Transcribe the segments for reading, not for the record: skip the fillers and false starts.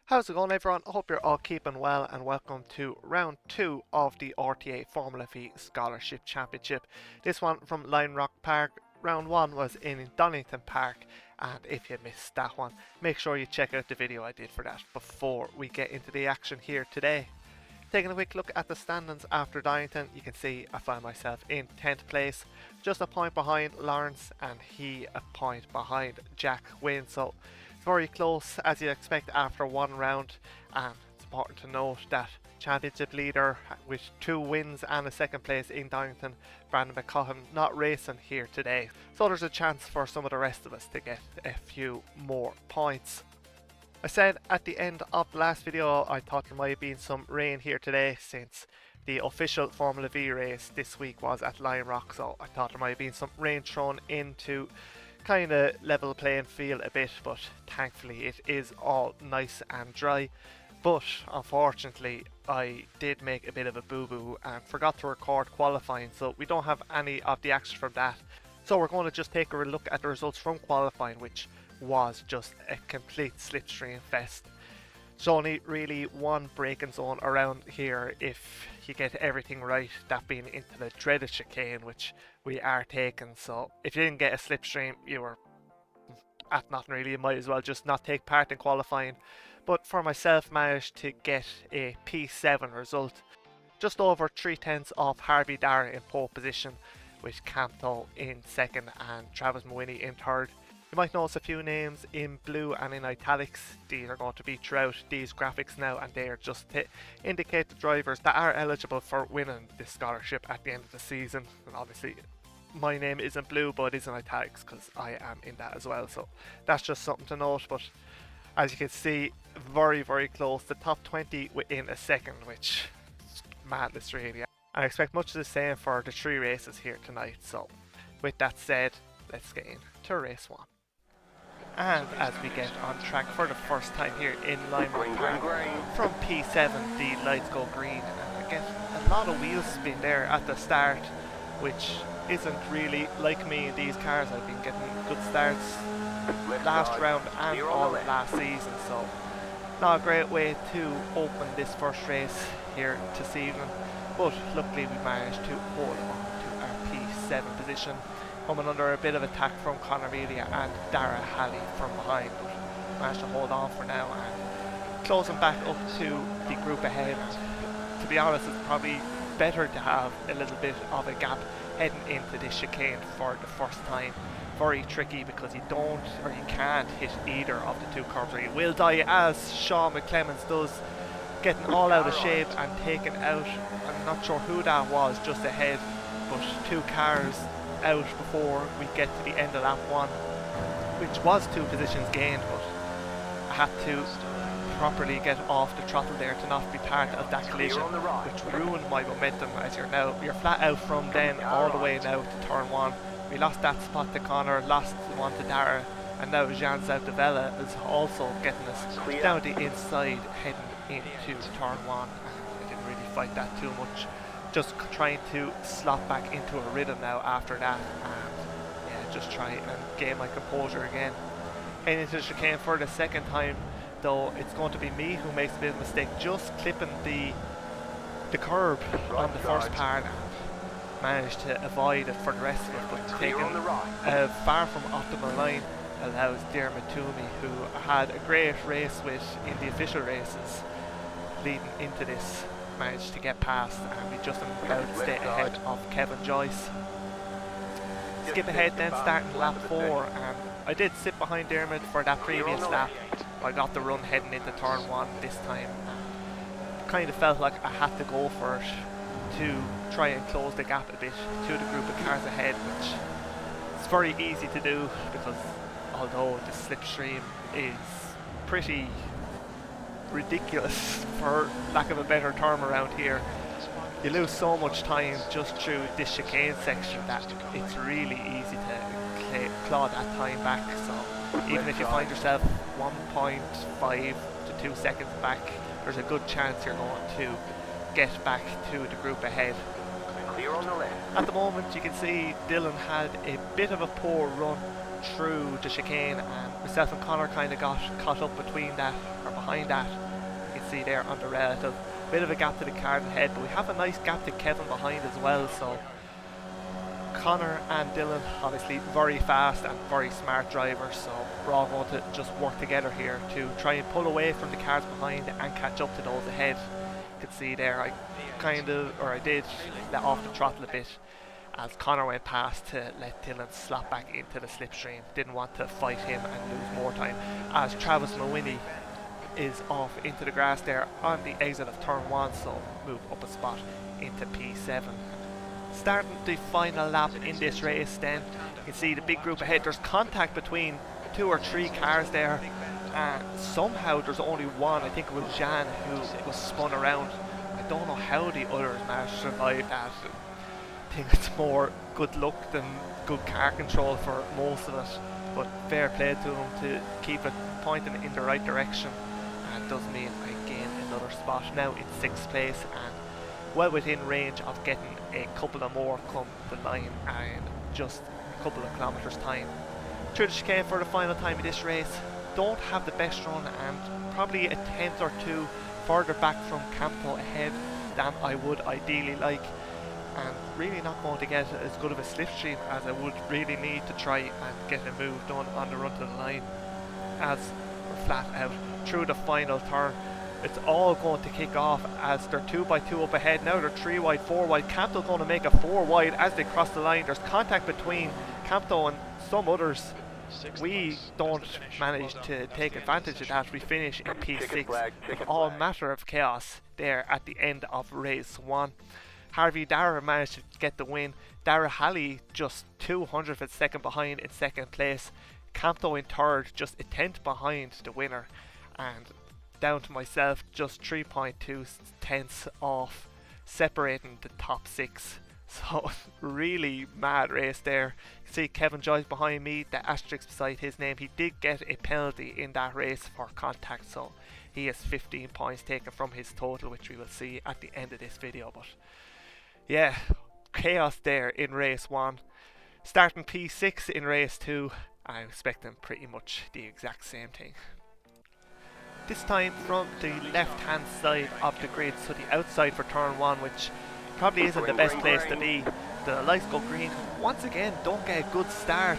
How's it going, everyone? I hope you're all keeping well, and welcome to round 2 of the RTA Formula Vee Scholarship Championship. This one from Mondello Park. Round 1 was in Donington Park, and if you missed that one, make sure you check out the video I did for that before we get into the action here today. Taking a quick look at the standings after Donington, you can see I find myself in 10th place, just a point behind Lawrence, and he a point behind Jack Wynne. So it's very close as you expect after one round, and it's important to note that championship leader with 2 wins and a second place in Donington, Brandon McCullum, not racing here today. So there's a chance for some of the rest of us to get a few more points. I said at the end of the last video I thought there might have been some rain here today, since the official Formula Vee race this week was at Lion Rock, so I thought there might have been some rain thrown in to kind of level the playing field a bit, but thankfully it is all nice and dry. But unfortunately I did make a bit of a boo-boo and forgot to record qualifying, so we don't have any of the action from that. So we're going to just take a look at the results from qualifying, which was just a complete slipstream fest. There's only really one braking zone around here if you get everything right, that being into the dreaded chicane, which we are taking. So if you didn't get a slipstream, you were at nothing really. You might as well just not take part in qualifying. But for myself, managed to get a P7 result, just over 3/10 of Harvey Dara in pole position, with Campto in second and Travis Mawhinney in third. You might notice a few names in blue and in italics. These are going to be throughout these graphics now, and they are just to indicate the drivers that are eligible for winning this scholarship at the end of the season. And obviously my name isn't blue, but it is in italics because I am in that as well, so that's just something to note. But as you can see, very close, the top 20 within a second, which is madness really. And I expect much of the same for the 3 races here tonight. So with that said, let's get into race 1. And as we get on track for the first time here in Mondello Park, from P7 the lights go green, and I get a lot of wheel spin there at the start, which isn't really like me in these cars. I've been getting good starts last round and all of last season, so not a great way to open this first race here this evening. But luckily we managed to hold on to our P7 position, coming under a bit of attack from Conor Melia and Dara Halley from behind, but managed to hold on for now and closing back up to the group ahead. To be honest, it's probably better to have a little bit of a gap heading into this chicane for the first time. Very tricky because you don't, or you can't hit either of the 2 curves, or you will die, as Sean McClemens does, getting all out of shape and taken out. I'm not sure who that was just ahead, but 2 cars out before we get to the end of lap 1, which was 2 positions gained, but I had to properly get off the throttle there to not be part of that collision, which ruined my momentum, as you're flat out from then all the way now to turn 1. We lost that spot to Connor, lost one to Dara, and now Jean Zavdevella is also getting us down the inside heading into turn 1. I didn't really fight that too much, just trying to slot back into a rhythm now after that, and yeah, just try and gain my composure again. Heading into the chicane for the second time, though it's going to be me who makes a bit of a mistake, just clipping the curb on the first part, and managed to avoid it for the rest of it, but taking a far from optimal line allows Dermot Toomey, who had a great race with in the official races leading into this, managed to get past, and we just about to stay ahead of Kevin Joyce. Skip ahead then, starting lap 4, and I did sit behind Dermot for that previous lap. I got the run heading into turn 1 this time, and kind of felt like I had to go for it to try and close the gap a bit to the group of cars ahead, which is very easy to do because although the slipstream is pretty ridiculous, for lack of a better term around here, you lose so much time just through this chicane section that it's really easy to claw that time back. So even if you find yourself 1.5 to 2 seconds back, there's a good chance you're going to get back to the group ahead. At the moment you can see Dylan had a bit of a poor run through the chicane, and myself and Connor kind of got caught up between that, or behind that. You can see there on the relative bit of a gap to the cars ahead, but we have a nice gap to Kevin behind as well. So Connor and Dylan obviously very fast and very smart drivers, so we're all going to just work together here to try and pull away from the cars behind and catch up to those ahead. You can see there I did let off the throttle a bit as Connor went past to let Dylan slap back into the slipstream. Didn't want to fight him and lose more time, as Travis Mawhinney is off into the grass there on the exit of turn 1, so move up a spot into P7. Starting the final lap in this race then, you can see the big group ahead. There's contact between 2 or 3 cars there, and somehow there's only one, I think it was Jan, who was spun around. I don't know how the others managed to survive that. I think it's more good luck than good car control for most of it, but fair play to them to keep it pointing in the right direction. And it does mean I gain another spot now in 6th place, and well within range of getting a couple of more come the line in just a couple of kilometres time. Through the chicane for the final time of this race. Don't have the best run and probably a tenth or two further back from Campo ahead than I would ideally like, and really not going to get as good of a slipstream as I would really need to try and get a move done on the run to the line, as we're flat out through the final turn. It's all going to kick off as they're 2 by 2 up ahead. Now they're 3 wide, 4 wide. Campto going to make a 4 wide as they cross the line. There's contact between Campto and some others. We don't manage to take advantage of that. We finish in P6 with all matter of chaos there at the end of race 1. Harvey Dara managed to get the win. Dara Halley just 200th of a second behind in 2nd place. Campto in 3rd, just a tenth behind the winner. And down to myself, just 3.2 tenths off, separating the top 6. So really mad race there. You see Kevin Joyce behind me, the asterisk beside his name. He did get a penalty in that race for contact, so he has 15 points taken from his total, which we will see at the end of this video. But yeah, chaos there in race 1. Starting P6 in race 2, I'm expecting pretty much the exact same thing. This time from the left hand side of the grid, so the outside for turn 1, which probably isn't the best place to be. The lights go green. Once again, don't get a good start.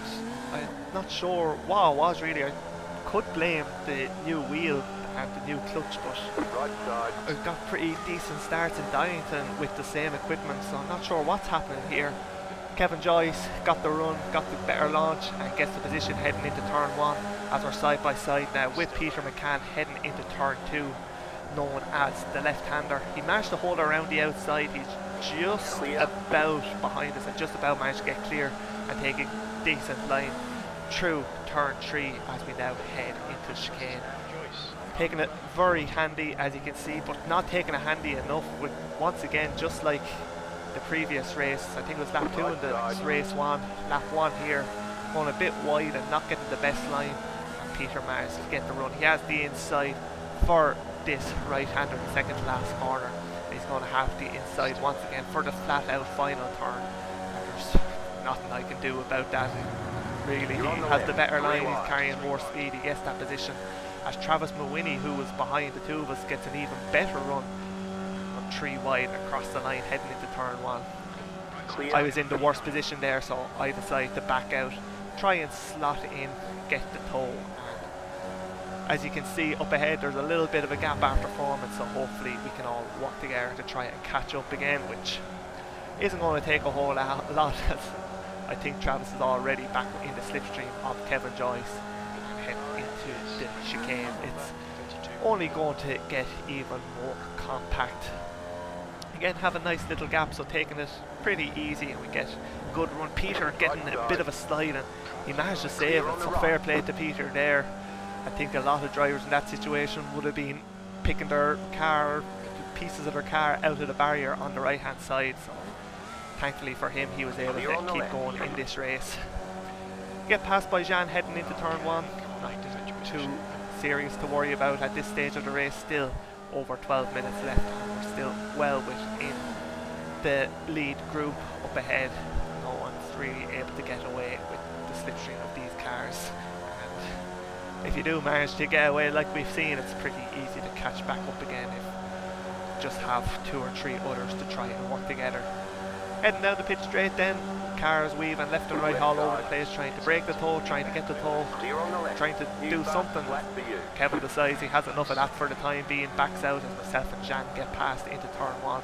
I'm not sure what it was really. I could blame the new wheel and the new clutch, but I've got pretty decent starts in Donington with the same equipment, so I'm not sure what's happening here. Kevin Joyce got the run, got the better launch, and gets the position heading into turn 1 as we're side by side now with Peter McCann heading into turn 2, known as the left-hander. He managed to hold around the outside. He's just about behind us and just about managed to get clear and take a decent line through turn 3 as we now head into chicane. Taking it very handy, as you can see, but not taking it handy enough, with once again, just like the previous race, I think it was lap 2 in the race 1, lap 1 here, going a bit wide and not getting the best line, and Peter managed to get the run. He has the inside for this right-hander in the second to last corner. He's going to have the inside once again for the flat out final turn. There's nothing I can do about that. Really, he has the better line, he's carrying more speed, he gets that position, as Travis Mawhinney, who was behind the two of us, gets an even better run on 3 wide across the line heading into turn 1. I was in the worst position there, so I decided to back out, try and slot in, get the toe. As you can see up ahead, there's a little bit of a gap after forming, so hopefully we can all work together to try and catch up again, which isn't going to take a whole lot, as I think Travis is already back in the slipstream of Kevin Joyce and heading into the chicane. It's only going to get even more compact. Again, have a nice little gap, so taking it pretty easy, and we get a good run. Peter getting a bit of a slide, and he managed to save it, so fair play to Peter there. I think a lot of drivers in that situation would have been picking their car, pieces of their car out of the barrier on the right hand side, so thankfully for him he was able to keep going in this race. Get passed by Jean heading into turn 1, not too serious to worry about at this stage of the race. Still over 12 minutes left and we're still well within the lead group up ahead. No one's really able to get away with the slipstream of these cars. if you do manage to get away like we've seen, it's pretty easy to catch back up again if you just have 2 or 3 others to try and work together. Heading down the pitch straight then, cars weaving left and right all over the place, trying to break the tow, trying to get the tow, trying to do something. Kevin decides he has enough of that for the time being, backs out as myself and Jan get past into turn 1.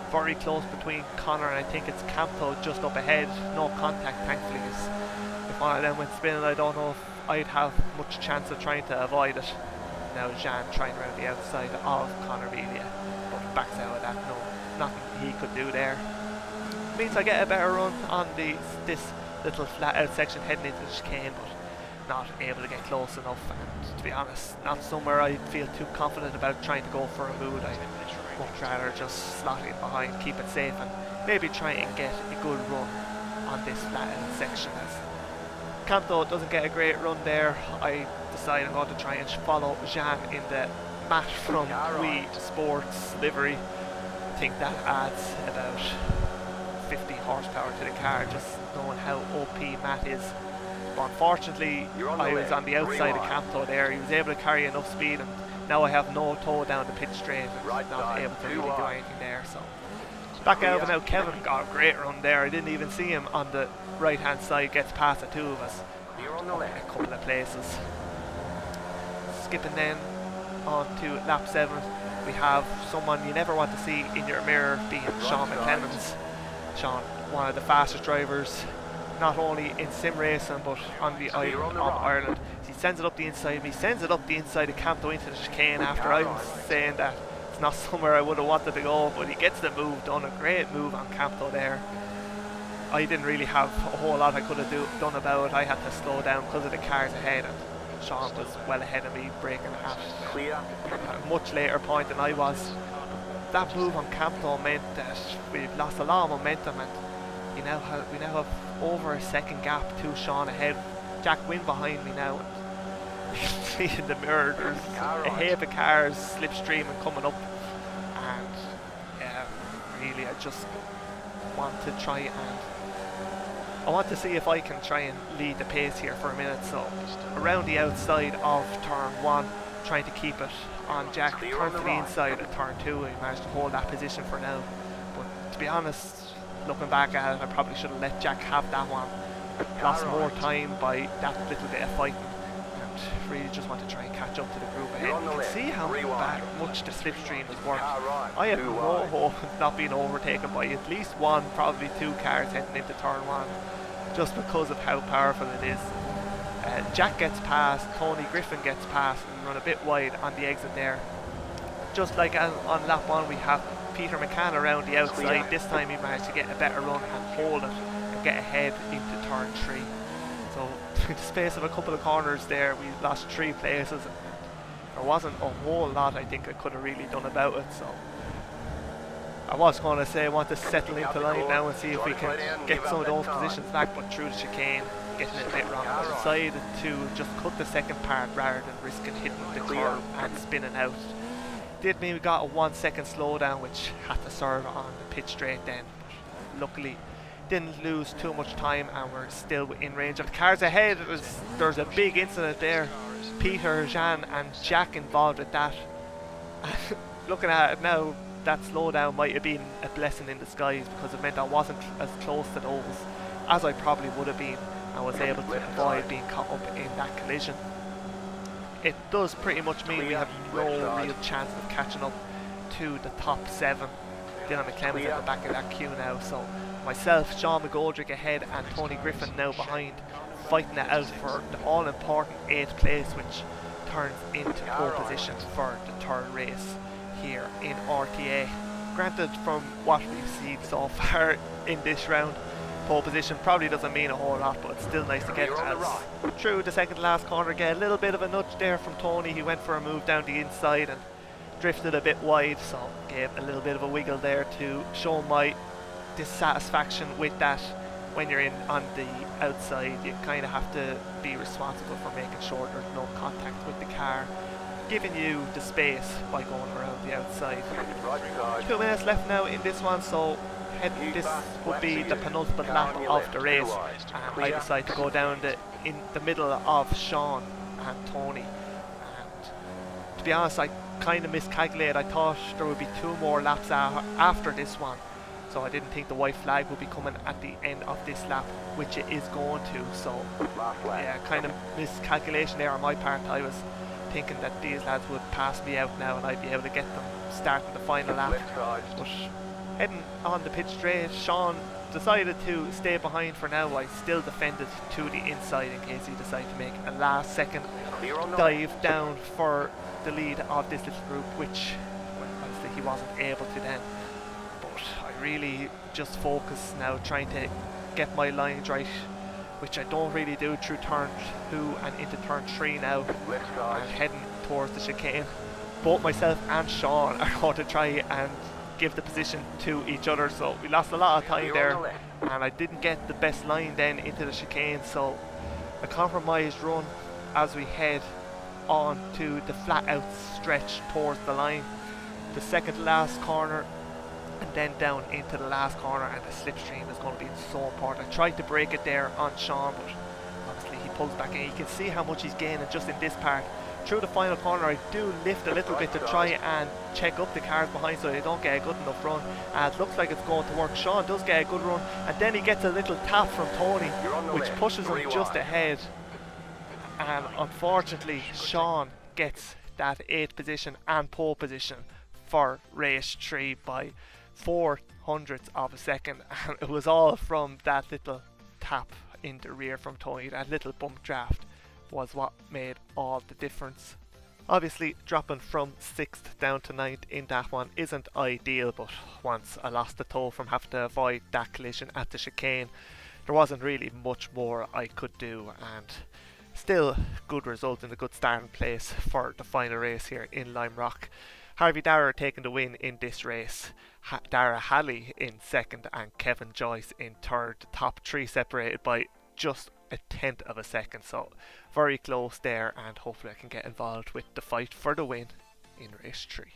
Very close between Connor and I think it's Camto just up ahead. No contact thankfully. If one of them went spinning, I don't know if I'd have much chance of trying to avoid it. Now Jan trying around the outside of Connor Melia, but backs out of that. No, nothing he could do there. Means I get a better run on this little flat out section heading into the chicane, but not able to get close enough, and to be honest, not somewhere I feel too confident about trying to go for a mood. I'd much rather just slot it behind, keep it safe, and maybe try and get a good run on this flat out section. As Camto doesn't get a great run there, I decide I'm going to try and follow Jean in the Matt from Wii Sports livery. I think that adds about 50 horsepower to the car, just knowing how OP Matt is. But unfortunately, I was on the outside of Camto there. He was able to carry enough speed, and now I have no tow down the pit straight and not able to really do anything there. So back out, and now Kevin got a great run there. I didn't even see him on the right hand side, gets past the 2 of us a couple of places. Skipping then on to lap 7, we have someone you never want to see in your mirror, being Sean McClemmons. Sean, one of the fastest drivers, not only in sim racing but on the island of Ireland. He sends it up the inside of me, sends it up the inside of Camto into the chicane after I was saying that it's not somewhere I would have wanted to go, but he gets the move done, a great move on Camto there. I didn't really have a whole lot I could have done about it. I had to slow down because of the cars ahead, and Sean was well ahead of me, braking at a much later point than I was. That move on Camto meant that we've lost a lot of momentum, and we now have over a second gap to Sean ahead. Jack Wynn behind me now, and you can see in the mirror there's a heap of cars slipstreaming coming up, and yeah, really I just want to try and I want to see if I can try and lead the pace here for a minute. So around the outside of turn 1, trying to keep it on Jack, turn to the inside at turn 2, and he managed to hold that position for now. But to be honest, looking back at it, I probably should have let Jack have that one. Lost more time by that little bit of fighting, and really just want to try and catch up to the group ahead. You can see how much the slipstream has worked. I have no hope of not being overtaken by at least 1, probably 2 cars heading into turn 1, just because of how powerful it is. Jack gets past, Tony Griffin gets past and run a bit wide on the exit there. Just like on lap 1, we have Peter McCann around the outside. This time he managed to get a better run and hold it and get ahead into turn 3. So in the space of a couple of corners there, we lost 3 places. There wasn't a whole lot I think I could have really done about it. So I was going to say I want to settle into line now and see if we can get some of those positions back, but through the chicane, getting it a bit wrong. I decided to just cut the second part rather than risking hitting the curb and spinning out. Did mean we got a 1 second slowdown, which had to serve on the pit straight then. But luckily didn't lose too much time, and we're still within range of the cars ahead. There's a big incident there. Peter, Jean and Jack involved with that. Looking at it now, that slowdown might have been a blessing in disguise, because it meant I wasn't as close to those as I probably would have been, and was able to avoid being caught up in that collision. It does pretty much mean we have no real chance of catching up to the top 7. Dylan McClemmons at the back of that queue now, so myself, Sean McGoldrick ahead and Tony Griffin now behind, fighting it out for the all-important 8th place, which turns into pole position for the 3rd race here in RTA. Granted, from what we've seen so far in this round, pole position probably doesn't mean a whole lot, but it's still nice to get as through the second to last corner. Get a little bit of a nudge there from Tony. He went for a move down the inside and drifted a bit wide, so gave a little bit of a wiggle there to show my dissatisfaction with that. When you're in on the outside, you kind of have to be responsible for making sure there's no contact with the car, giving you the space by going around the outside. 2 minutes left now in this one, so this would be the penultimate lap of the race, and I decide to go down in the middle of Sean and Tony. And to be honest, I kind of miscalculated. I thought there would be 2 more laps after this one, so I didn't think the white flag would be coming at the end of this lap, which it is going to. So yeah, kind of miscalculation there on my part. I was thinking that these lads would pass me out now and I'd be able to get them starting the final lap. But heading on the pit straight, Sean decided to stay behind for now. I still defended to the inside in case he decided to make a last second dive down for the lead of this little group, which obviously he wasn't able to then. But I really just focus now trying to get my lines right, which I don't really do through turn 2 and into turn 3 now. And heading towards the chicane. Both myself and Sean are going to try and give the position to each other, so we lost a lot of time there, and I didn't get the best line then into the chicane, so a compromised run as we head on to the flat out stretch towards the line, the second to last corner, and then down into the last corner. And the slipstream is going to be so important. I tried to break it there on Sean, but obviously he pulls back in. You can see how much he's gaining just in this part. Through the final corner, I do lift a little bit to try and check up the cars behind so they don't get a good enough run. And it looks like it's going to work. Sean does get a good run, and then he gets a little tap from Tony, which pushes him just ahead. And unfortunately, Sean gets that 8th position and pole position for race 3 by 0.04 of a second. And it was all from that little tap in the rear from Tony. That little bump draft was what made all the difference. Obviously, dropping from 6th down to 9th in that one isn't ideal, but once I lost the toe from having to avoid that collision at the chicane, there wasn't really much more I could do, and still good result in a good starting place for the final race here in Lime Rock. Harvey Dara taking the win in this race, Dara Halley in 2nd and Kevin Joyce in 3rd. The top 3 separated by just a 1/10 of a second, so very close there, and hopefully I can get involved with the fight for the win in race 3.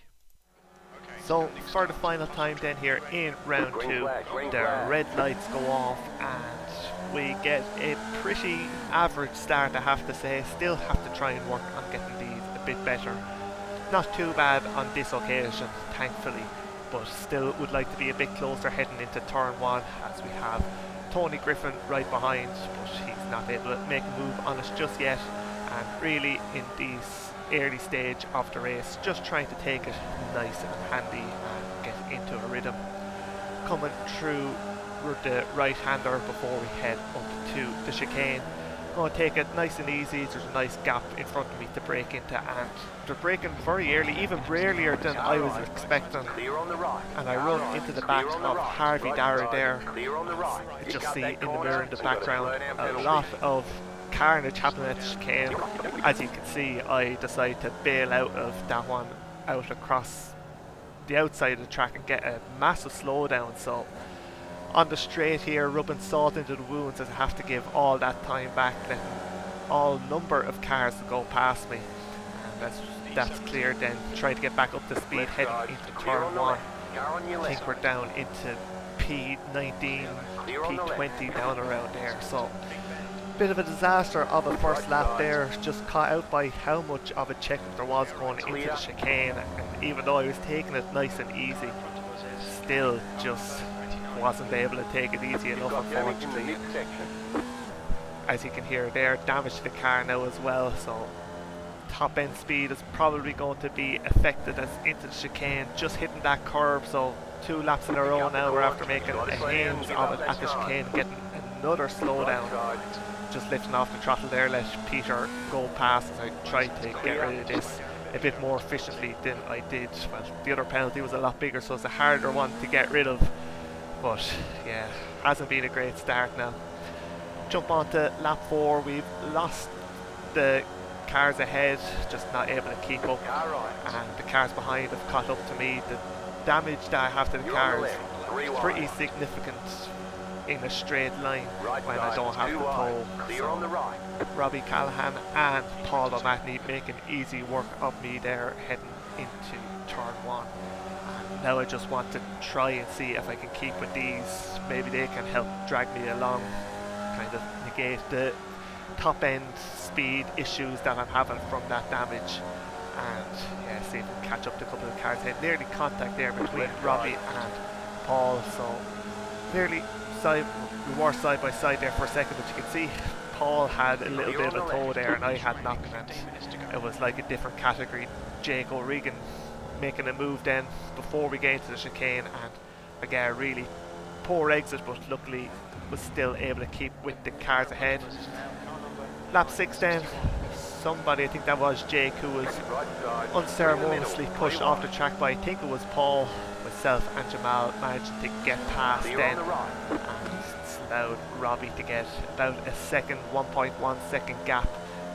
So for the final time then here in round 2, the red lights go off and we get a pretty average start, I have to say. Still have to try and work on getting these a bit better. Not too bad on this occasion, thankfully, but still would like to be a bit closer heading into turn 1, as we have Tony Griffin right behind, but he's not able to make a move on us just yet. And really in this early stage of the race, just trying to take it nice and handy and get into a rhythm. Coming through the right hander before we head up to the chicane. Going to take it nice and easy. There's a nice gap in front of me to break into, and they're breaking very early, even earlier than I was expecting. And I run into the back of Harvey Dara there. I just see in the mirror in the background a lot of carnage happening at the chicane. As you can see, I decided to bail out of that one out across the outside of the track and get a massive slowdown. So on the straight here, rubbing salt into the wounds as I have to give all that time back, letting all number of cars go past me. And that's clear then. Trying to get back up to speed heading into turn 1. I think we're down into P19, P20 down around there. So bit of a disaster of a first lap there, just caught out by how much of a check there was going into the chicane, and even though I was taking it nice and easy, still just wasn't able to take it easy enough, unfortunately. As you can hear there, damage to the car now as well, so top end speed is probably going to be affected as into the chicane, just hitting that curb. So 2 laps in a row now, we're after making a hames of it at the chicane, getting another slowdown. Just lifting off the throttle there, let Peter go past as I tried to get rid of this a bit more efficiently than I did. Well, the other penalty was a lot bigger, so it's a harder one to get rid of. But yeah, hasn't been a great start now. Jump on to lap 4, we've lost the cars ahead, just not able to keep up, and the cars behind have caught up to me. The damage that I have to the cars is pretty significant in a straight line when I don't have the tow. So Robbie Callahan and Paul O'Mahony making easy work of me there heading into turn 1. And now I just want to try and see if I can keep with these. Maybe they can help drag me along, kind of negate the top end speed issues that I'm having from that damage. And yeah, see if we can catch up to a couple of cars ahead. Nearly contact there between Robbie and Paul, so nearly we were side by side there for a second, but you can see Paul had a little bit of a toe there and I had nothing, and it was like a different category. Jake O'Regan making a move then before we get into the chicane, and again a really poor exit, but luckily was still able to keep with the cars ahead. Lap 6 then, somebody, I think that was Jake, who was unceremoniously pushed off the track by, I think it was Paul, myself and Jamal, managed to get past then and allowed Robbie to get about a second, 1.1 second gap.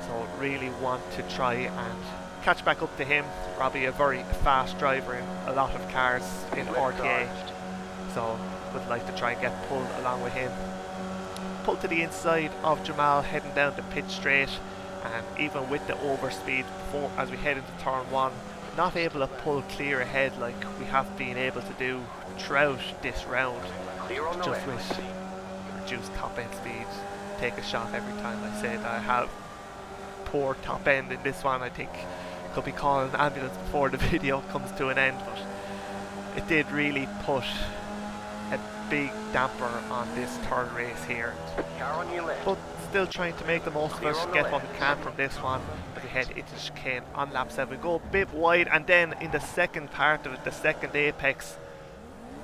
So really want to try and catch back up to him. Robbie, a very fast driver in a lot of cars in RTA, so would like to try and get pulled along with him. Pull to the inside of Jamal heading down the pit straight, and even with the overspeed before, as we head into turn 1, not able to pull clear ahead like we have been able to do throughout this round, just with reduced top end speed. Take a shot every time I say that I have poor top end in this one. I think could be calling an ambulance before the video comes to an end, but it did really put a big damper on this third race here. But still trying to make the most of it, get what we can from this one as we head into chicane on lap 7. We go a bit wide, and then in the second part of it, the second apex,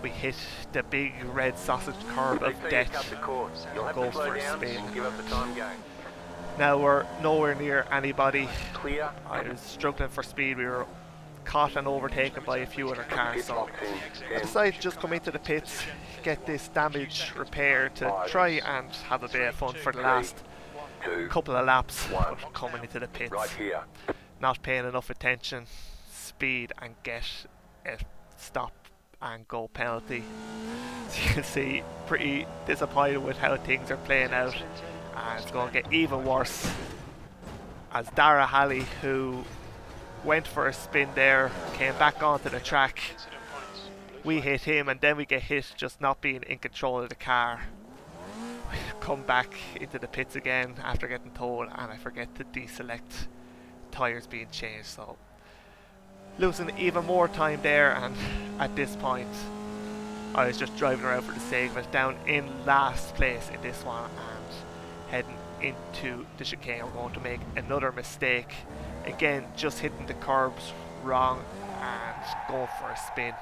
we hit the big red sausage curve of death. Go for a spin. Now we're nowhere near anybody. I was struggling for speed. We were caught and overtaken by a few other cars, so I decided to just come into the pits, get this damage repaired to try and have a bit of fun for the last couple of laps. But coming into the pits, not paying enough attention, speed, and get a stop and go penalty. So you can see, pretty disappointed with how things are playing out, and it's going to get even worse as Dara Halley, who went for a spin there, came back onto the track. We hit him, and then we get hit just not being in control of the car. We come back into the pits again after getting told, and I forget to deselect tyres being changed, so losing even more time there. And at this point I was just driving around for the sake of it, down in last place in this one, and heading into the chicane. We're going to make another mistake again, just hitting the curbs wrong and going for a spin.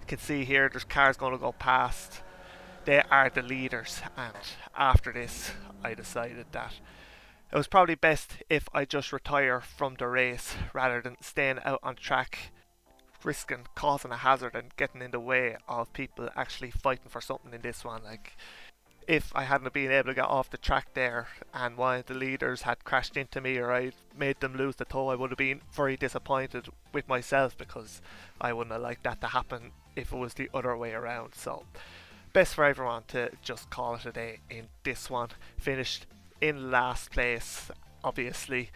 You can see here there's cars going to go past. They are the leaders, and after this I decided that it was probably best if I just retire from the race rather than staying out on track, risking causing a hazard and getting in the way of people actually fighting for something in this one. Like, if I hadn't been able to get off the track there and one of the leaders had crashed into me or I made them lose the tow, I would have been very disappointed with myself, because I wouldn't have liked that to happen if it was the other way around. So best for everyone to just call it a day in this one. Finished in last place, obviously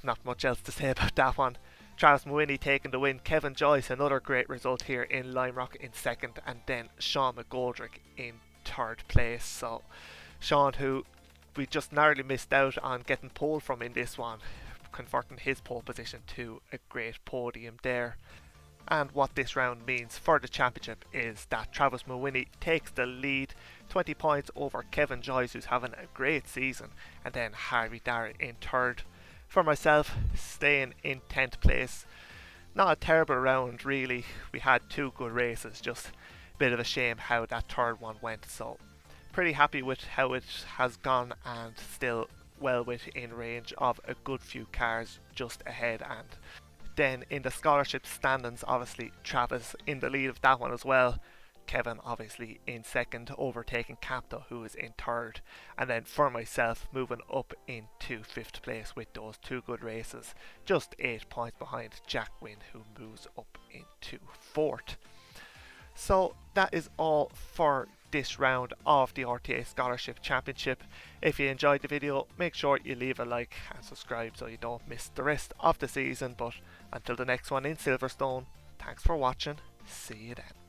not much else to say about that one. Travis Mawhinney taking the win, Kevin Joyce another great result here in Lime Rock in second, and then Sean McGoldrick in third place. So Sean, who we just narrowly missed out on getting pole from in this one, converting his pole position to a great podium there. And what this round means for the championship is that Travis Mawhinney takes the lead, 20 points over Kevin Joyce, who's having a great season, and then Harvey Dara in third. For myself, staying in 10th place. Not a terrible round really, we had two good races, just a bit of a shame how that third one went. So pretty happy with how it has gone, and still well within range of a good few cars just ahead. And then in the scholarship standings, obviously Travis in the lead of that one as well. Kevin obviously in second, overtaking Capto, who is in third. And then for myself, moving up into 5th place with those two good races, just 8 points behind Jack Wynn, who moves up into 4th. So that is all for this round of the RTA Scholarship Championship. If you enjoyed the video, make sure you leave a like and subscribe so you don't miss the rest of the season. But until the next one in Silverstone, thanks for watching, see you then.